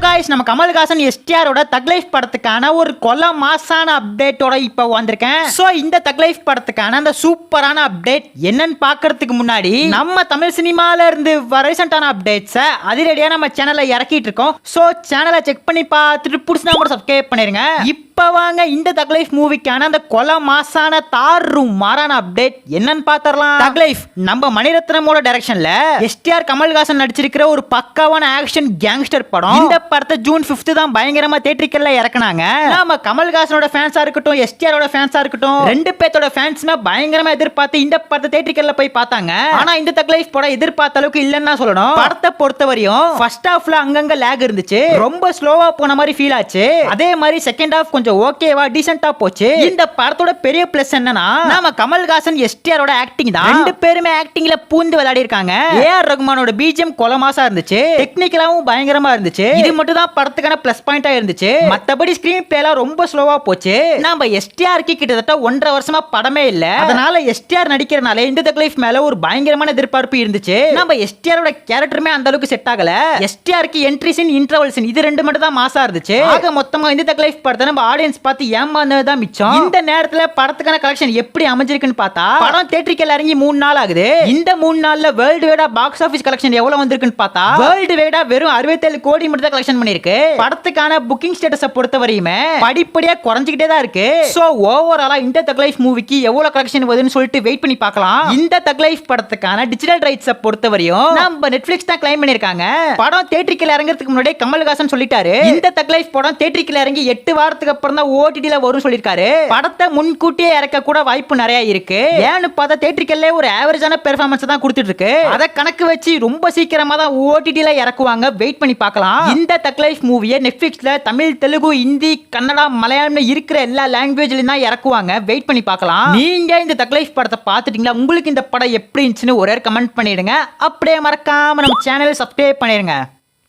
Guys நம்ம கமல்ஹாசன் எஸ்டிஆரோட தக் life படத்துக்கான ஒரு கொல்ல மாசான அப்டேட்டோட இப்போ வந்திருக்கேன். சோ இந்த தக் லைஃப் படத்துக்கான அந்த சூப்பரான அப்டேட் என்னன்னு பார்க்கிறதுக்கு முன்னாடி நம்ம தமிழ் சினிமால இருந்து ரீசன்ட்டான அப்டேட்ஸை அதிரடியா நம்ம சேனல்ல இறக்கிட்டு இருக்கோம். சோ சேனலை செக் பண்ணி பார்த்துட்டு புடிச்சா மட்டும் சப்ஸ்கிரைப் பண்ணிருங்க. இப்போ வாங்க இந்த தக் லைஃப் மூவிக்கான அந்த கொல்ல மாசான தாறும் மாறான அப்டேட் என்னன்னு பார்த்தறலாம். தக் லைஃப் நம்ம மணிரத்னமோட டைரக்ஷன்ல எஸ்டிஆர் கமல்ஹாசன் நடிச்சிருக்கிற ஒரு பக்காவான ஆக்ஷன் கேங்ஸ்டர் படம். இந்த படத்தை ஜூன் 5 தான் பயங்கரமா தியேட்டர்ல இறக்குனாங்க. நாம கமல்ஹாசனோட ஃபேன்ஸா இருக்கட்டும் எஸ்டிஆரோட ஃபேன்ஸா இருக்கட்டும் ரெண்டு பேத்தோட ஃபேன்ஸ்மே பயங்கரமா எதிர்பார்த்து இந்த படத்தை தியேட்டர்ல போய் பார்த்தாங்க. ஆனா இந்த தக் லைஃப் படம் எதிர்பார்த்த அளவுக்கு இல்லன்னா சொல்லணும். படத்தை பொறுத்தவரையும் ஃபர்ஸ்ட் ஹாஃப்ல அங்கங்க லாக் இருந்துச்சு, ரொம்ப ஸ்லோவா போன மாதிரி ஃபீல் ஆச்சு. அதே மாதிரி செகண்ட் ஹாஃப் கொஞ்சம் ஓகேவா டீசென்ட்டா போச்சு. இந்த படத்தோட பெரிய பிளஸ் என்னன்னா நாம கமல்ஹாசன் எஸ்டிஆரோட ஆக்டிங் தான். ரெண்டு பேருமே ஆக்டிங்ல பூந்து விளையாடி இருக்காங்க. ஏஆர் ரகுமானோட பிஜிஎம் கொலமாசா இருந்துச்சு, டெக்னிக்கலாவும் பயங்கரமா இருந்துச்சு. இது மட்டும் தான் படத்துக்கான பிளஸ் பாயிண்டா இருந்துச்சு. மத்தபடி ஸ்கிரீன் பிளேலாம் ரொம்ப ஸ்லோவா போச்சு. நாம எஸ்டிஆருக்கு கிட்டத்தட்ட 1.5 வருஷமா படமே இல்ல. அதனால எஸ்டிஆர் நடிக்கிறனால இந்த தக் லைஃப் மேல ஒரு பயங்கரமான எதிர்பார்ப்பு இருந்துச்சு. நம்ம எஸ்டிஆரோட கேரக்டருமே அந்த அளவுக்கு செட் ஆகல. எஸ்டிஆருக்கு என்ட்ரி சீன் இன்டர்வல் சீன் இது ரெண்டு மட்டும் தான் மாசா இருந்துச்சு. ஆக மொத்தமா இந்த தக் லைஃப் படத்தை நம்ம ஆடியன்ஸ் பார்த்து ஏமாந்ததுதான் மிச்சம். இந்த நேரத்துல படத்துக்கான கலெக்ஷன் எப்படி அமைஞ்சிருக்குன்னு பார்த்தா படம் தியேட்டருக்கு இறங்கி 3 நாள் ஆகுது. இந்த 3 நாள்ல வேர்ல்டு வைடா பாக்ஸ் ஆபீஸ் கலெக்ஷன் எவ்வளவு வந்திருக்குன்னு பார்த்தா வேர்ல்டு வைடா வெறும் 67 கோடி மட்டும் தான் கலெக்ஷன் பண்ணிருக்கு. படத்துக்கான புக்கிங் ஸ்டேட்டஸை பொறுத்தவரையுமே படிப்படியா குறைஞ்சிக்கிட்டே தான் இருக்கு. சோ ஓவராலா இந்த தக் லைஃப் மூவிக்கு எவ்வளவு கலெக்ஷன் வருதுன்னு சொல்லிட்டு வெயிட் பண்ணி பார்க்கலாம். இந்த தக் லைஃப் படத்துக்கான டிஜிட்டல் ரைட்ஸை பொறுத்தவரையும் நம்ம நெட்ஃபிளிக்ஸ் தான் கிளைம் பண்ணிருக்காங்க. படம் தியேட்டருக்கு இறங்கிறதுக்கு முன்னாடி கமல்ஹாசன் சொல்லிட்டாரு இந்த தக் லைஃப் படம் தியேட்டருக்கு இறங்கி 8 வாரத்துக்கு அப்புறம் தான் ஓடிடில வரும் சொல்லிருக்காரு. படத்தை முன்கூட்டியே இறக்க கூட வாய்ப்பு நிறைய இருக்கு. ஏன்னு பார்த்தா தியேட்டருக்குள்ளே ஒரு ஆவரேஜான பெர்ஃபார்மன்ஸ் தான் கொடுத்துட்டு இருக்கு. அதை கணக்கு வச்சு ரொம்ப சீக்கிரமா தான் ஓடிடில இறக்குவாங்க. வெயிட் பண்ணி பார்க்கலாம். இந்த தக் லைஃப் மூவியை நெட்ஃபிளிக்ஸ்ல தமிழ், தெலுங்கு, ஹிந்தி, கன்னடா, மலையாளம் இருக்கிற எல்லா லாங்குவேஜ்லயும் தான் இறக்குவாங்க. வெயிட் பண்ணி பார்க்கலாம். நீங்க இந்த தக் லைஃப் படத்தை பார்த்துட்டீங்களா? உங்களுக்கு இந்த படம் எப்படி இருந்துச்சுன்னு ஒரே கமெண்ட் பண்ணிடுங்க. அப்படியே மறக்காம நம்ம சேனலை சப்ஸ்கிரைப் பண்ணிடுங்க.